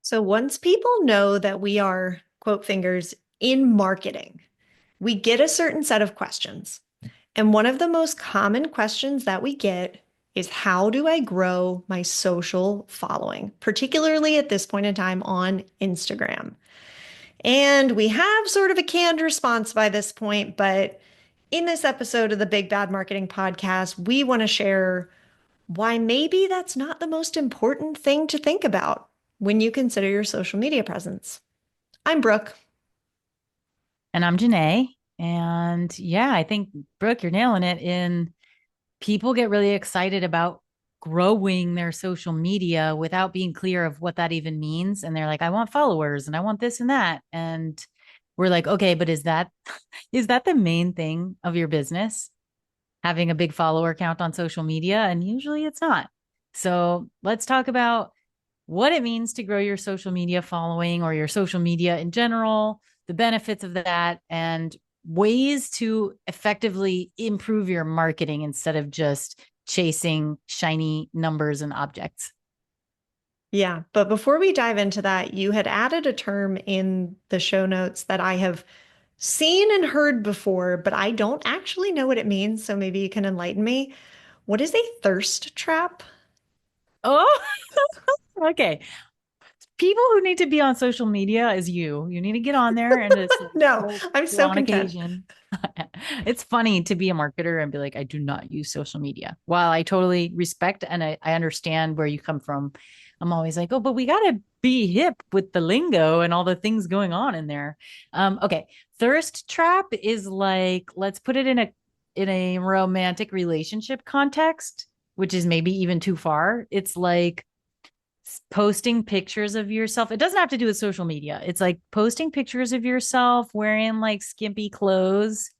So once people know that we are, quote fingers, in marketing, we get a certain set of questions. And one of the most common questions that we get is how do I grow my social following, particularly at this point in time on Instagram? And we have sort of a canned response by this point, but in this episode of the Big Bad Marketing Podcast, we want to share why maybe that's not the most important thing to think about when you consider your social media presence. I'm Brooke. And I'm Janae. And yeah, I think, Brooke, you're nailing it. In people get really excited about growing their social media without being clear of what that even means. And they're like, I want followers and I want this and that. And we're like, okay, but is that is that the main thing of your business? Having a big follower count on social media? And usually it's not. So let's talk about what it means to grow your social media following or your social media in general, the benefits of that, and ways to effectively improve your marketing instead of just chasing shiny numbers and objects. Yeah, but before we dive into that, you had added a term in the show notes that I have seen and heard before, but I don't actually know what it means. So maybe you can enlighten me. What is a thirst trap? Oh, okay. People who need to be on social media is you. You need to get on there and just like No, post I'm so on content. occasion. It's funny to be a marketer and be like, I do not use social media. While I totally respect and I understand where you come from, I'm always like, oh, but we got to be hip with the lingo and all the things going on in there. Okay. Thirst trap is like, let's put it in a romantic relationship context, which is maybe even too far. It's like posting pictures of yourself. It doesn't have to do with social media. It's like posting pictures of yourself wearing like skimpy clothes,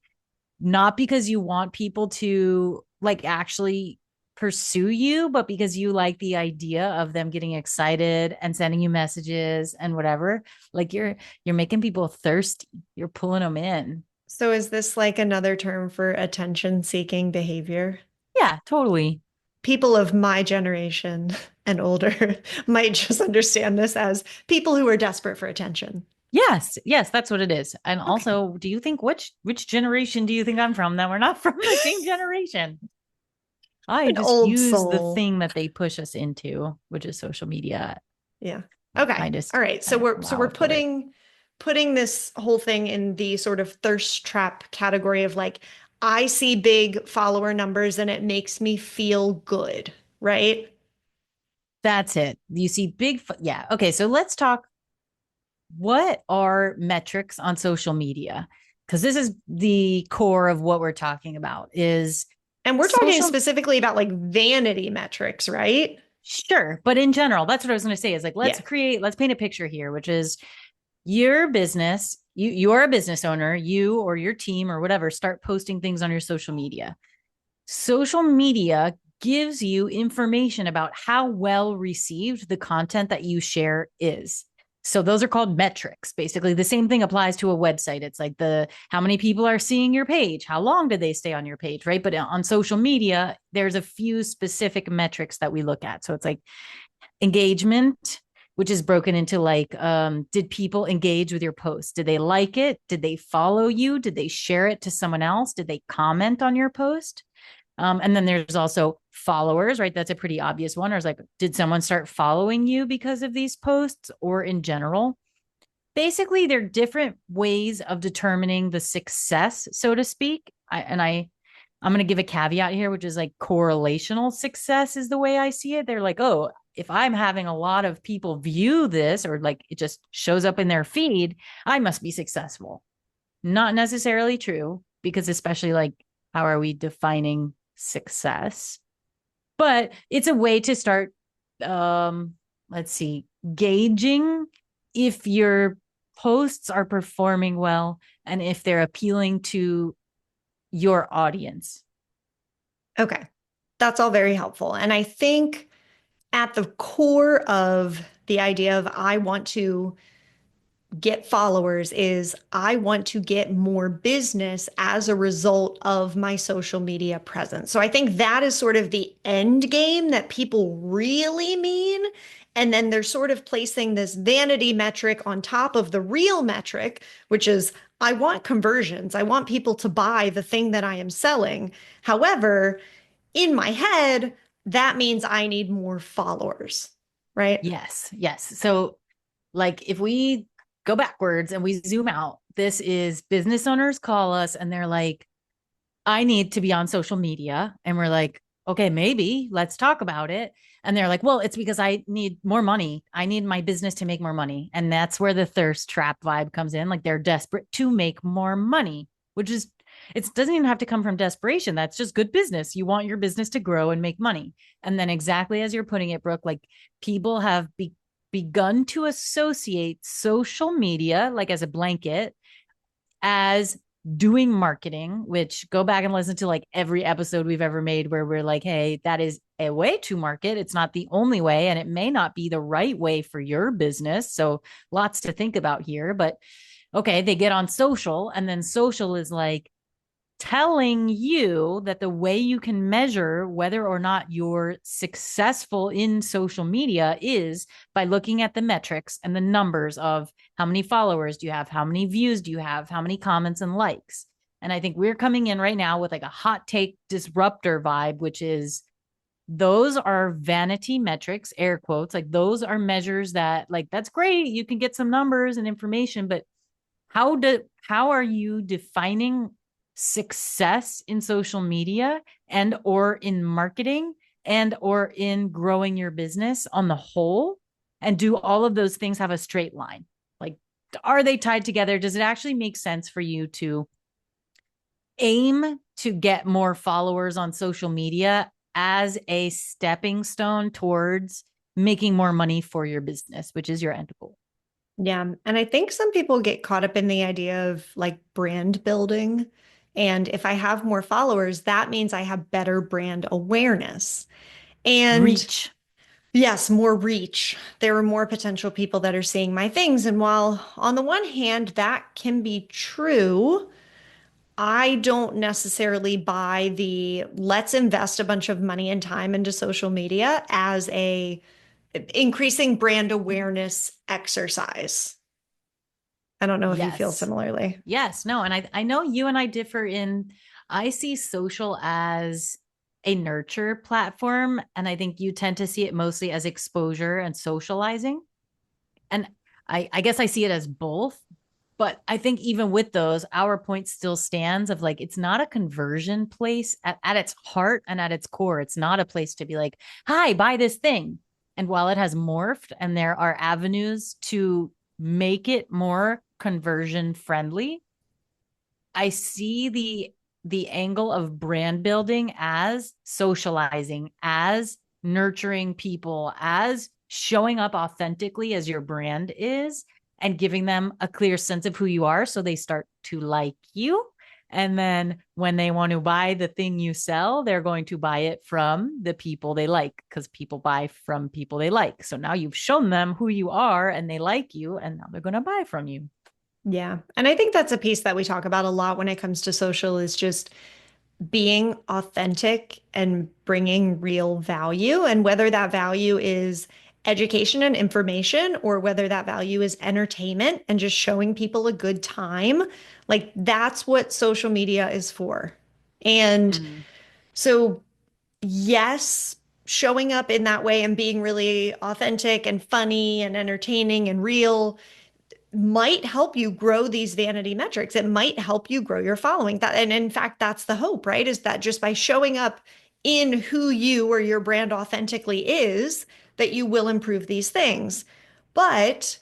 not because you want people to like actually pursue you, but because you like the idea of them getting excited and sending you messages and whatever. Like you're making people thirsty. You're pulling them in. So is this like another term for attention-seeking behavior? Yeah, totally. People of my generation and older might just understand this as people who are desperate for attention. Yes, yes, that's what it is. And Okay. also, do you think which generation do you think I'm from that we're not from the same generation? I An just old use the soul. thing that they push us into, which is social media. Yeah. Okay. I All just right. So I we're allow for it. putting this whole thing in the sort of thirst trap category of like I see big follower numbers and it makes me feel good, right? That's it. You see yeah. Okay, so let's talk what are metrics on social media? Because this is the core of what we're talking about is And we're talking social. specifically about like vanity metrics, right? Sure, but in general, that's what I was going to say is like Yeah. let's paint a picture here, which is your business, you're a business owner, you or your team or whatever, start posting things on your social media. Social media gives you information about how well received the content that you share is. So those are called metrics. Basically, the same thing applies to a website. It's like the how many people are seeing your page, how long did they stay on your page, right? But on social media, there's a few specific metrics that we look at. So it's like engagement, which is broken into like did people engage with your post? Did they like it? Did they follow you? Did they share it to someone else? Did they comment on your post? And then there's also followers, right? That's a pretty obvious one. Or it's like, did someone start following you because of these posts or in general? Basically, they're different ways of determining the success, so to speak. I'm going to give a caveat here, which is like correlational success is the way I see it. They're like, oh, if I'm having a lot of people view this or like it just shows up in their feed, I must be successful. Not necessarily true, because especially like, how are we defining success? But it's a way to start, um, let's see, gauging if your posts are performing well and if they're appealing to your audience. Okay. That's all very helpful. And I think at the core of the idea of I want to get followers is I want to get more business as a result of my social media presence. So I think that is sort of the end game that people really mean. And then they're sort of placing this vanity metric on top of the real metric, which is I want conversions. I want people to buy the thing that I am selling. However, in my head, that means I need more followers, right? Yes, yes. So, like, if we go backwards and we zoom out, this is business owners call us and they're like, I need to be on social media. And we're like, okay, maybe let's talk about it. And they're like, well, it's because I need more money. I need my business to make more money. And that's where the thirst trap vibe comes in. Like they're desperate to make more money, which is, it doesn't even have to come from desperation. That's just good business. You want your business to grow and make money. And then, exactly as you're putting it, Brooke, like people have begun to associate social media, like as a blanket, as doing marketing, which go back and listen to like every episode we've ever made where we're like, hey, that is a way to market. It's not the only way, and it may not be the right way for your business. So lots to think about here. But okay, they get on social, and then social is like, telling you that the way you can measure whether or not you're successful in social media is by looking at the metrics and the numbers of how many followers do you have, how many views do you have, how many comments and likes. And I think we're coming in right now with like a hot take disruptor vibe, which is those are vanity metrics, air quotes. Like those are measures that, like, that's great. You can get some numbers and information, but how are you defining success in social media and or in marketing and or in growing your business on the whole? And do all of those things have a straight line? Like, are they tied together? Does it actually make sense for you to aim to get more followers on social media as a stepping stone towards making more money for your business, which is your end goal? Yeah. And I think some people get caught up in the idea of like brand building. And if I have more followers, that means I have better brand awareness. And Reach. yes, more reach. There are more potential people that are seeing my things. And while on the one hand, that can be true, I don't necessarily buy the let's invest a bunch of money and time into social media as a increasing brand awareness exercise. I don't know if you feel Yes. similarly. Yes, no, and I know you and I differ in, I see social as a nurture platform, and I think you tend to see it mostly as exposure and socializing. And I guess I see it as both, but I think even with those, our point still stands of like, it's not a conversion place at its heart and at its core. It's not a place to be like, hi, buy this thing. And while it has morphed and there are avenues to make it more conversion friendly, I see the angle of brand building as socializing, as nurturing people, as showing up authentically as your brand is and giving them a clear sense of who you are so they start to like you. And then when they want to buy the thing you sell, they're going to buy it from the people they like because people buy from people they like. So now you've shown them who you are and they like you, and now they're going to buy from you. Yeah. And I think that's a piece that we talk about a lot when it comes to social is just being authentic and bringing real value. And whether that value is education and information or whether that value is entertainment and just showing people a good time, like that's what social media is for. And Mm. so, yes, showing up in that way and being really authentic and funny and entertaining and real might help you grow these vanity metrics. It might help you grow your following. That, and in fact, that's the hope, right? Is that just by showing up in who you or your brand authentically is, that you will improve these things. But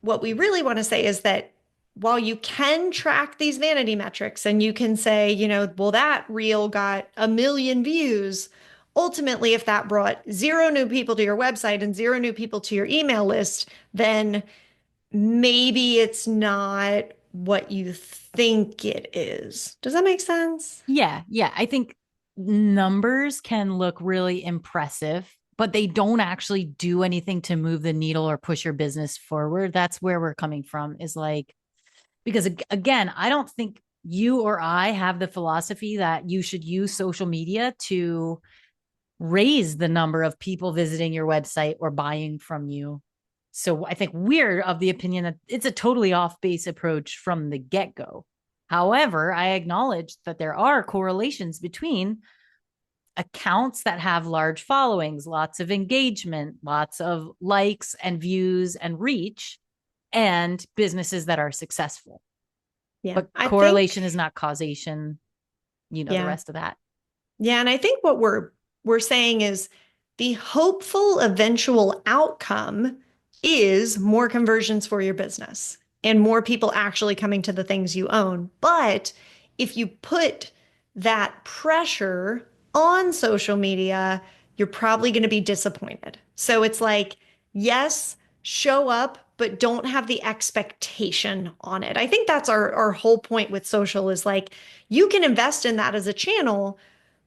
what we really want to say is that while you can track these vanity metrics and you can say, well, that reel got 1 million views. Ultimately, if that brought zero new people to your website and zero new people to your email list, then maybe it's not what you think it is. Does that make sense? Yeah, yeah. I think numbers can look really impressive but they don't actually do anything to move the needle or push your business forward. That's where we're coming from, is like, because again, I don't think you or I have the philosophy that you should use social media to raise the number of people visiting your website or buying from you. So I think we're of the opinion that it's a totally off base approach from the get go. However, I acknowledge that there are correlations between accounts that have large followings, lots of engagement, lots of likes and views and reach, and businesses that are successful. Yeah. But I correlation think, is not causation, the yeah. rest of that. Yeah, and I think what we're saying is the hopeful eventual outcome is more conversions for your business and more people actually coming to the things you own. But if you put that pressure on social media, you're probably going to be disappointed. So it's like, yes, show up, but don't have the expectation on it. I think that's our whole point with social is like you can invest in that as a channel,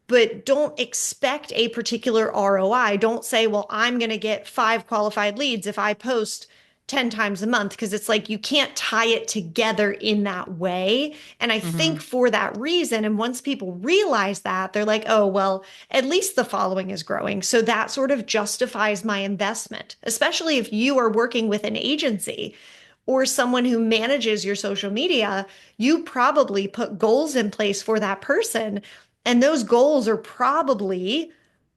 but don't expect a particular ROI. Don't say, well, I'm going to get 5 qualified leads if I post 10 times a month, because it's like you can't tie it together in that way. And I think Mm-hmm. for that reason, and once people realize that, they're like, oh, well, at least the following is growing. So that sort of justifies my investment, especially if you are working with an agency or someone who manages your social media. You probably put goals in place for that person, and those goals are probably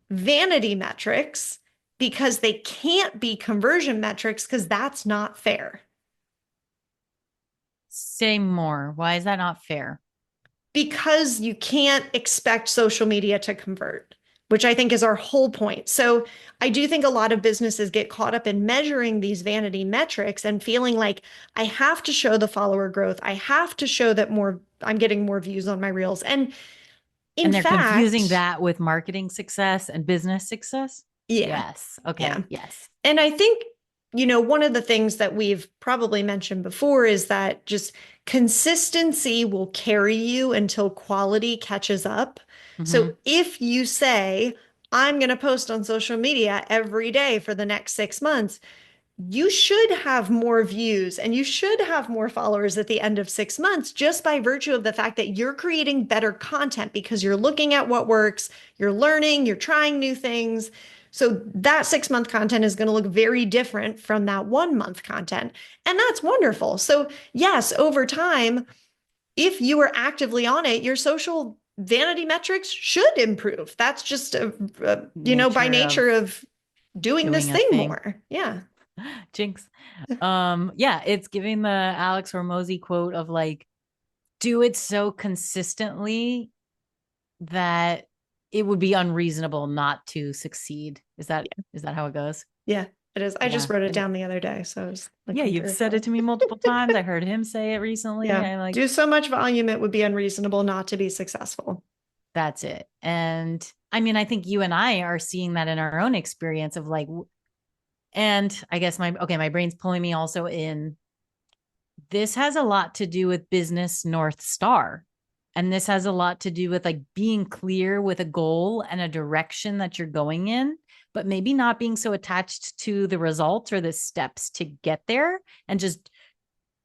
vanity metrics because they can't be conversion metrics because that's not fair. Say more. Why is that not fair? Because you can't expect social media to convert, which I think is our whole point. So I do think a lot of businesses get caught up in measuring these vanity metrics and feeling like I have to show the follower growth. I have to show that more I'm getting more views on my reels. And in And they're confusing fact, that with marketing success and business success. yeah, Yes. yeah. Okay. Yes. And I think, one of the things that we've probably mentioned before is that just consistency will carry you until quality catches up. So Mm-hmm. if you say, I'm going to post on social media every day for the next 6 months, you should have more views and you should have more followers at the end of 6 months just by virtue of the fact that you're creating better content because you're looking at what works, you're learning, you're trying new things. So that 6 month content is going to look very different from that 1 month content. And that's wonderful. So, yes, over time, if you are actively on it, your social vanity metrics should improve. That's just, by Nature nature of of doing this doing a thing thing. more. Yeah. Jinx. Yeah, it's giving the Alex Hormozy quote of like, do it so consistently that it would be unreasonable not to succeed. Is that how it goes? Yeah, it is. I just Yeah. wrote it And down the other day, so I was yeah, looking you've through said it it. to me multiple times. I heard him say it recently. Yeah, I like, do so much volume, it would be unreasonable not to be successful. that's it. And I mean, I think you and I are seeing that in our own experience of like, and I guess my brain's pulling me also in. This has a lot to do with business North Star. And this has a lot to do with like being clear with a goal and a direction that you're going in, but maybe not being so attached to the results or the steps to get there, and just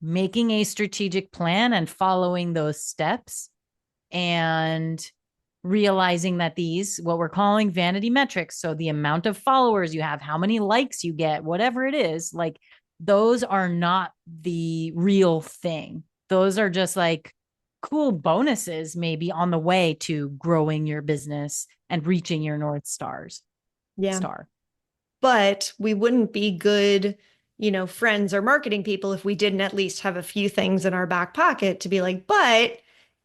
making a strategic plan and following those steps, and realizing that these, what we're calling vanity metrics, so the amount of followers you have, how many likes you get, whatever it is, like those are not the real thing. Those are just like cool bonuses maybe on the way to growing your business and reaching your North Stars Yeah, star. but we wouldn't be good, friends or marketing people if we didn't at least have a few things in our back pocket to be like, but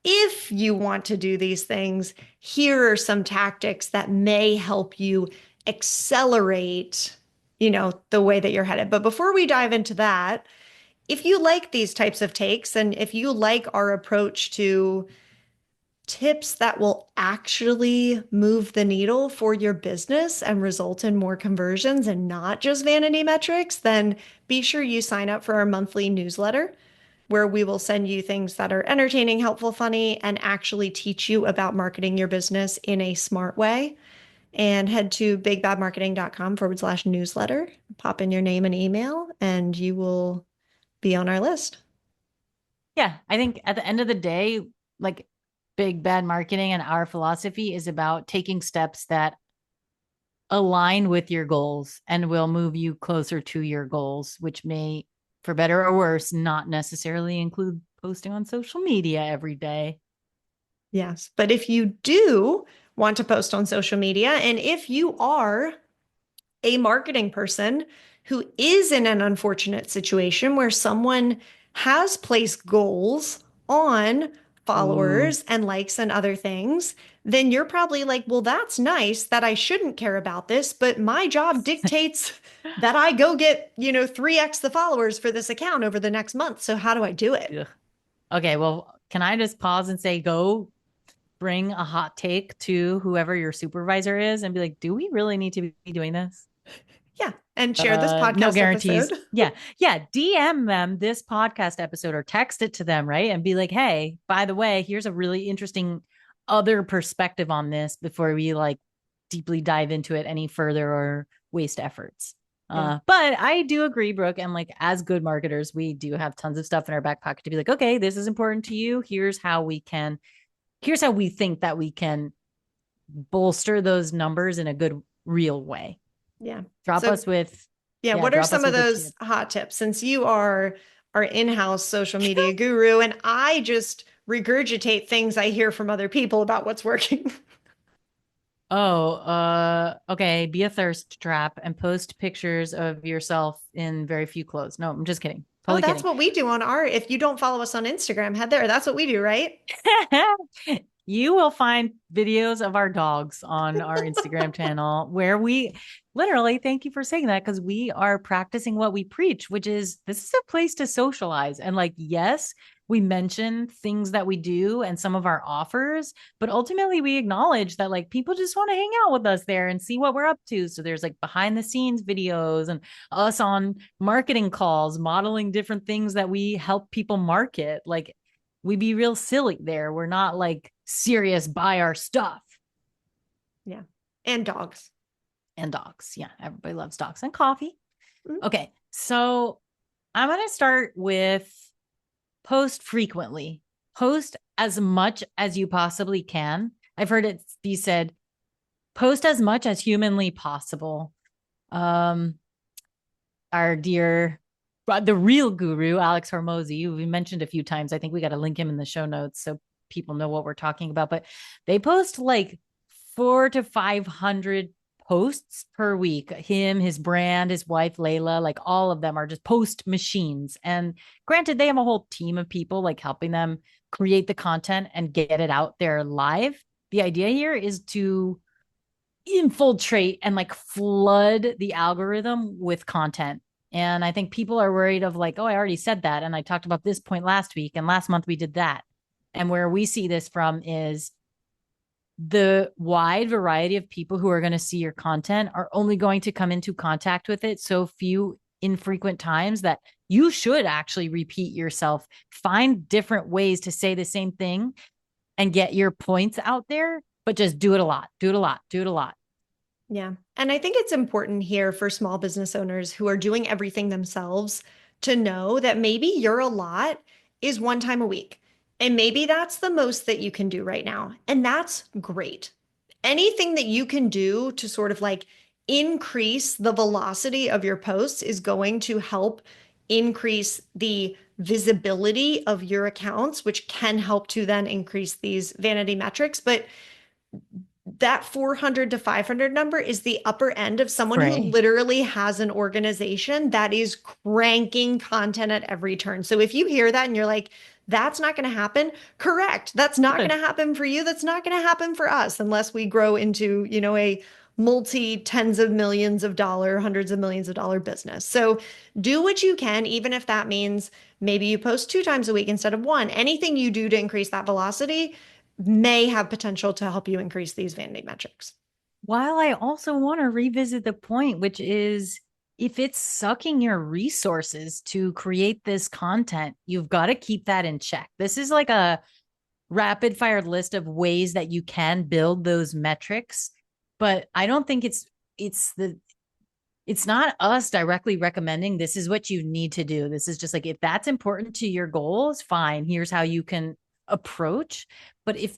if you want to do these things, here are some tactics that may help you accelerate, the way that you're headed. But before we dive into that, if you like these types of takes and if you like our approach to tips that will actually move the needle for your business and result in more conversions and not just vanity metrics, then be sure you sign up for our monthly newsletter where we will send you things that are entertaining, helpful, funny, and actually teach you about marketing your business in a smart way. and head to bigbadmarketing.com/newsletter. Pop in your name and email, and you will be on our list. Yeah, I think at the end of the day, like big bad marketing and our philosophy is about taking steps that align with your goals and will move you closer to your goals, which may, for better or worse, not necessarily include posting on social media every day. Yes. But if you do want to post on social media, and if you are a marketing person who is in an unfortunate situation where someone has placed goals on Ooh. followers and likes and other things, then you're probably like, well, that's nice that I shouldn't care about this, but my job dictates that I go get, 3x the followers for this account over the next month. So how do I do it? Ugh. Okay, well, can I just pause and say, go bring a hot take to whoever your supervisor is and be like, do we really need to be doing this? Yeah. And share this No podcast guarantees. episode. Yeah. Yeah. DM them this podcast episode or text it to them, right? And be like, hey, by the way, here's a really interesting other perspective on this before we like deeply dive into it any further or waste efforts. Yeah. But I do agree, Brooke. And like, as good marketers, we do have tons of stuff in our back pocket to be like, okay, this is important to you. Here's how we think that we can bolster those numbers in a good, real way. Yeah. Drop So us with, yeah, yeah, what are drop some us of with a those tip. hot tips since you are our in-house social media guru and I just regurgitate things I hear from other people about what's working? Oh, okay. Be a thirst trap and post pictures of yourself in very few clothes. No, I'm just kidding. Oh, Totally that's kidding. what we do on our, if you don't follow us on Instagram, head there. That's what we do, right? You will find videos of our dogs on our Instagram channel where we literally, thank you for saying that, because we are practicing what we preach, which is this is a place to socialize. And like, yes, we mention things that we do and some of our offers, but ultimately we acknowledge that like people just want to hang out with us there and see what we're up to. So there's like behind the scenes videos and us on marketing calls, modeling different things that we help people market. Like, we be real silly there. We're not like serious buy our stuff. Yeah. And dogs. And dogs. Yeah, everybody loves dogs and coffee. Mhm. Okay, so I'm going to start with post frequently. Post as much as you possibly can. I've heard it be said, post as much as humanly possible. Um, our dear, the real guru, Alex Hormozy, who we mentioned a few times. I think we got to link him in the show notes so people know what we're talking about. But they post like 400 to 500 posts per week. Him, his brand, his wife, Layla, like all of them are just post machines. And granted, they have a whole team of people like helping them create the content and get it out there live. The idea here is to infiltrate and like flood the algorithm with content. And I think people are worried of like, oh, I already said that. And I talked about this point last week. And last month we did that. And where we see this from is the wide variety of people who are going to see your content are only going to come into contact with it so few infrequent times that you should actually repeat yourself. Find different ways to say the same thing and get your points out there, but just do it a lot, do it a lot, do it a lot. Yeah. And I think it's important here for small business owners who are doing everything themselves to know that maybe your a lot is one time a week. And maybe that's the most that you can do right now. And that's great. Anything that you can do to sort of like increase the velocity of your posts is going to help increase the visibility of your accounts, which can help to then increase these vanity metrics. But that 400 to 500 number is the upper end of someone who Right. literally has an organization that is cranking content at every turn. So if you hear that and you're like, that's not going to happen, correct. That's not going Good. to happen for you. That's not going to happen for us unless we grow into, a multi tens of millions of dollar, hundreds of millions of dollar business. So do what you can, even if that means maybe you post 2 times a week instead of one. Anything you do to increase that velocity may have potential to help you increase these vanity metrics. While I also want to revisit the point, which is if it's sucking your resources to create this content, you've got to keep that in check. This is like a rapid fire list of ways that you can build those metrics. but I don't think it's the it's not us directly recommending this is what you need to do. This is just like, if that's important to your goals, fine. Here's how you can approach. But if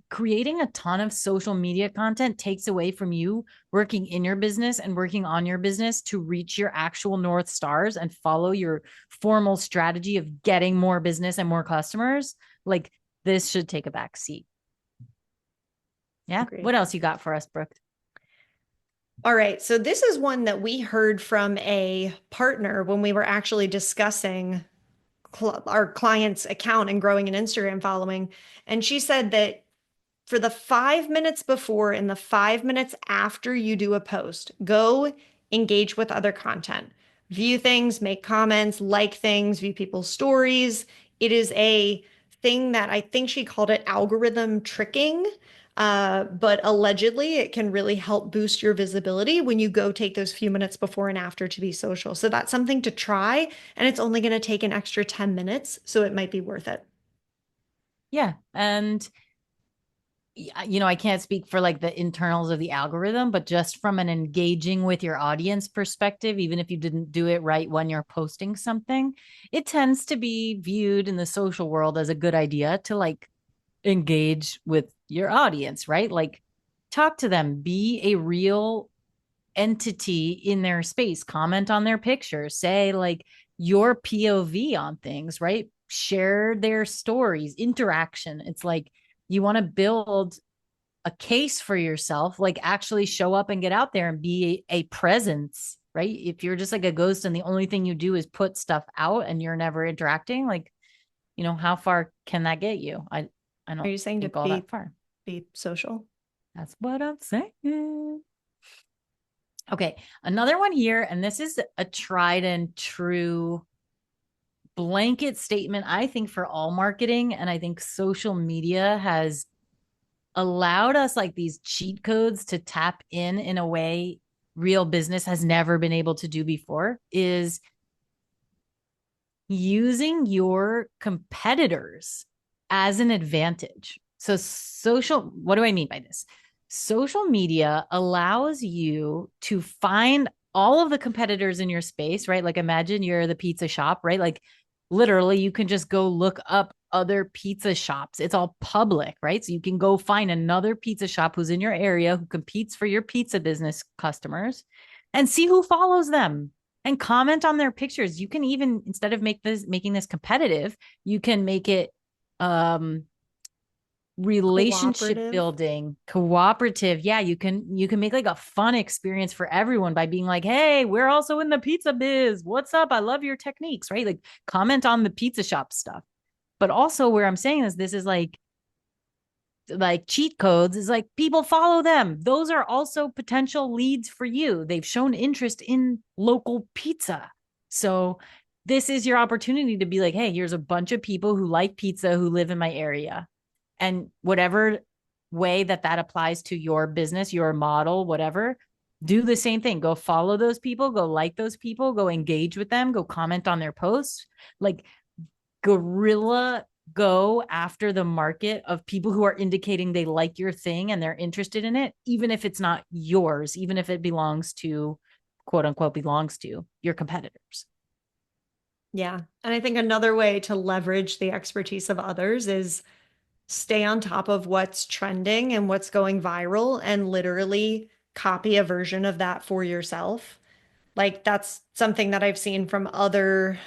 creating a ton of social media content takes away from you working in your business and working on your business to reach your actual North Stars and follow your formal strategy of getting more business and more customers, like this should take a back seat. Yeah. Agreed. What else you got for us, Brooke? All right. So this is one that we heard from a partner when we were actually discussing our client's account and growing an Instagram following. And she said that for the 5 minutes before and the 5 minutes after you do a post, go engage with other content, view things, make comments, like things, view people's stories. It is a thing that I think she called it algorithm tricking. But allegedly, it can really help boost your visibility when you go take those few minutes before and after to be social. So that's something to try, and it's only going to take an extra 10 minutes, so it might be worth it. Yeah. And I can't speak for like the internals of the algorithm, but just from an engaging with your audience perspective, even if you didn't do it right when you're posting something, it tends to be viewed in the social world as a good idea to like engage with your audience, right? Like talk to them, be a real entity in their space, comment on their pictures, say like your POV on things, right? Share their stories, interaction. It's like you want to build a case for yourself, like actually show up and get out there and be a presence, right? If you're just like a ghost and the only thing you do is put stuff out and you're never interacting, like, how far can that get you? I Are don't you saying to think all that far. be social? That's what I'm saying. Okay, another one here, and this is a tried and true blanket statement, I think, for all marketing. And I think social media has allowed us like these cheat codes to tap in a way real business has never been able to do before, is using your competitors as an advantage. So what do I mean by this? Social media allows you to find all of the competitors in your space, right? Like imagine you're the pizza shop, right? Like literally you can just go look up other pizza shops. It's all public, right? So you can go find another pizza shop who's in your area who competes for your pizza business customers and see who follows them and comment on their pictures. You can even, instead of making this competitive, you can make it relationship Cooperative. building, cooperative. Yeah, you can make like a fun experience for everyone by being like, hey, we're also in the pizza biz, what's up, I love your techniques, right? Like comment on the pizza shop stuff. But also where I'm saying is this is like cheat codes is like people follow them. Those are also potential leads for you. They've shown interest in local pizza. So this is your opportunity to be like, hey, here's a bunch of people who like pizza who live in my area. And whatever way that applies to your business, your model, whatever, do the same thing. Go follow those people, go like those people, go engage with them, go comment on their posts. Like guerrilla go after the market of people who are indicating they like your thing and they're interested in it, even if it's not yours, even if it belongs to, quote unquote, belongs to your competitors. Yeah. And I think another way to leverage the expertise of others is stay on top of what's trending and what's going viral and literally copy a version of that for yourself. Like that's something that I've seen from other,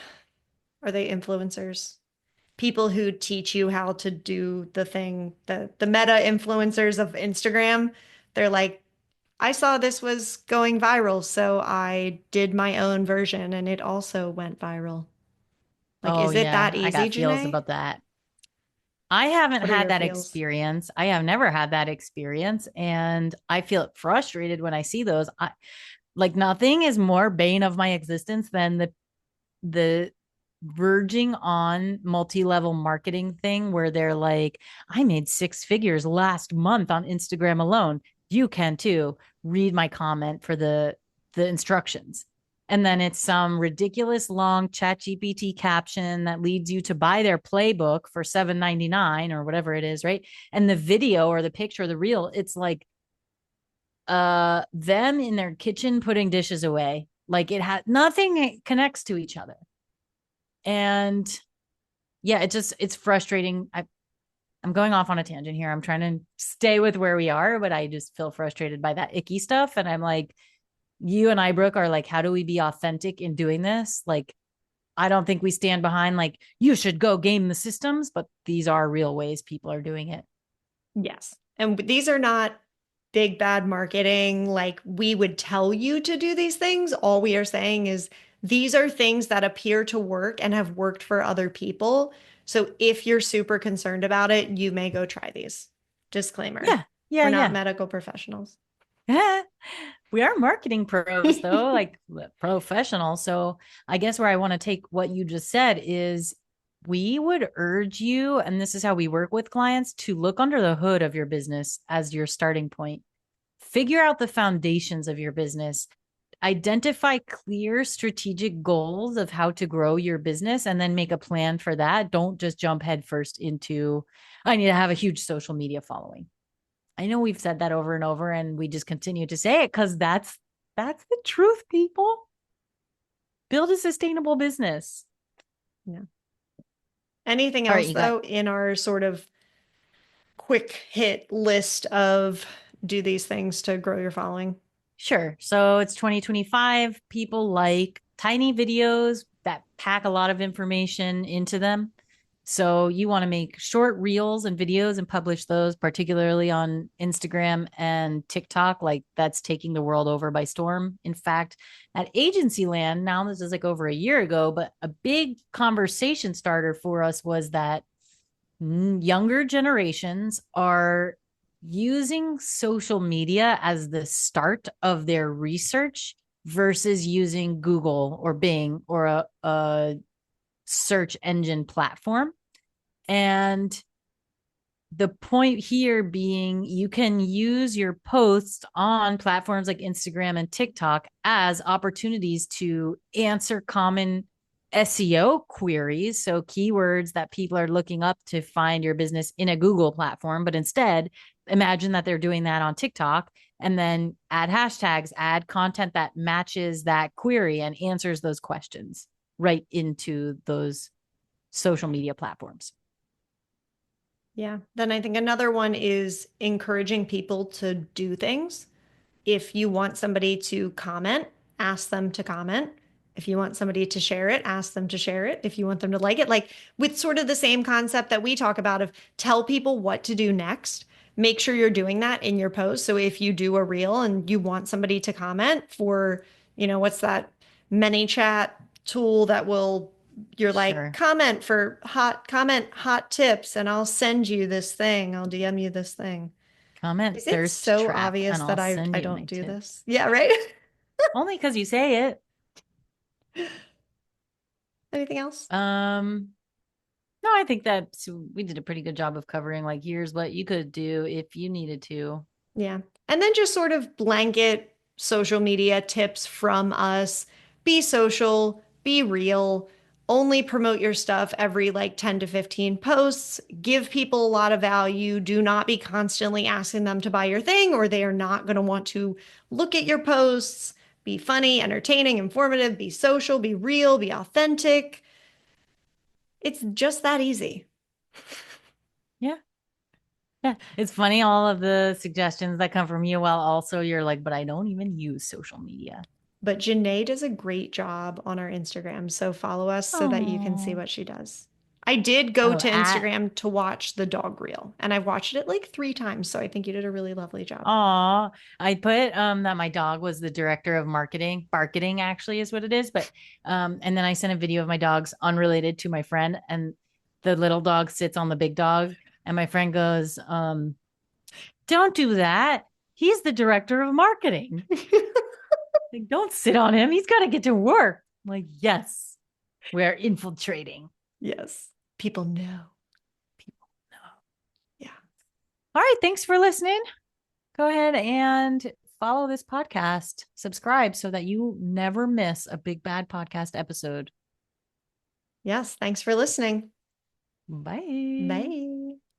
are they influencers? People who teach you how to do the thing, the meta influencers of Instagram. They're like, I saw this was going viral, so I did my own version and it also went viral. Like, Oh, is it that yeah. I easy, got feels Janae? about that. I haven't What are had your that feels? experience. I have never had that experience. And I feel frustrated when I see those. Like nothing is more bane of my existence than the verging on multi-level marketing thing where they're like, I made 6 figures last month on Instagram alone. You can too. Read my comment for the instructions. And then it's some ridiculous long chat GPT caption that leads you to buy their playbook for $7.99 or whatever it is, right? And the video or the picture, the reel, it's like them in their kitchen putting dishes away. Like it had nothing connects to each other. And yeah, it's frustrating. I'm going off on a tangent here. I'm trying to stay with where we are, but I just feel frustrated by that icky stuff. And I'm like, you and I, Brooke, are like, how do we be authentic in doing this? Like, I don't think we stand behind like you should go game the systems, but these are real ways people are doing it. Yes. And these are not big bad marketing. Like we would tell you to do these things. All we are saying is these are things that appear to work and have worked for other people. So if you're super concerned about it, you may go try these. Disclaimer. Yeah. Yeah. We're not Yeah. medical professionals. We are marketing pros though, like professional. So I guess where I want to take what you just said is we would urge you, and this is how we work with clients, to look under the hood of your business as your starting point. Figure out the foundations of your business. Identify clear strategic goals of how to grow your business and then make a plan for that. Don't just jump headfirst into, I need to have a huge social media following. I know we've said that over and over and we just continue to say it because that's the truth, people. Build a sustainable business. Yeah. Anything All right, else, you got though, in our sort of quick hit list of do these things to grow your following? sure. So it's 2025. People like tiny videos that pack a lot of information into them. So you want to make short reels and videos and publish those, particularly on Instagram and TikTok. Like that's taking the world over by storm. In fact, at Agency Land, now this is like over a year ago, but a big conversation starter for us was that younger generations are using social media as the start of their research versus using Google or Bing or a search engine platform. And the point here being you can use your posts on platforms like Instagram and TikTok as opportunities to answer common SEO queries. So, keywords that people are looking up to find your business in a Google platform, but instead, imagine that they're doing that on TikTok and then add hashtags, add content that matches that query and answers those questions right into those social media platforms. Yeah. Then I think another one is encouraging people to do things. If you want somebody to comment, ask them to comment. If you want somebody to share it, ask them to share it. If you want them to like it, like with sort of the same concept that we talk about of tell people what to do next. Make sure you're doing that in your post. So if you do a reel and you want somebody to comment for, what's that many chat tool that will you're like Sure. comment hot tips and I'll send you this thing. I'll DM you this thing. Comment Is it thirst so trap obvious and I'll that I send you don't my do tips. this? Yeah, right? Only because you say it. Anything else? No, I think that we did a pretty good job of covering like here's what you could do if you needed to. Yeah. And then just sort of blanket social media tips from us. Be social, be real, only promote your stuff every like 10 to 15 posts. Give people a lot of value. Do not be constantly asking them to buy your thing, or they are not going to want to look at your posts. Be funny, entertaining, informative, be social, be real, be authentic. It's just that easy. Yeah. Yeah. It's funny all of the suggestions that come from you while also you're like, but I don't even use social media. But Janae does a great job on our Instagram. So follow us so that you can see Oh. what she does. I did go Oh, to at Instagram to watch the dog reel, and I've watched it like 3 times. So I think you did a really lovely job. Aw, I put that my dog was the director of marketing actually is what it is. But and then I sent a video of my dogs unrelated to my friend, and the little dog sits on the big dog, and my friend goes, don't do that. He's the director of marketing. Like, don't sit on him. He's got to get to work. I'm like, yes, we're infiltrating. Yes. People know. People know. Yeah. All right, thanks for listening. Go ahead and follow this podcast, subscribe so that you never miss a big bad podcast episode. Yes. Thanks for listening. Bye. Bye.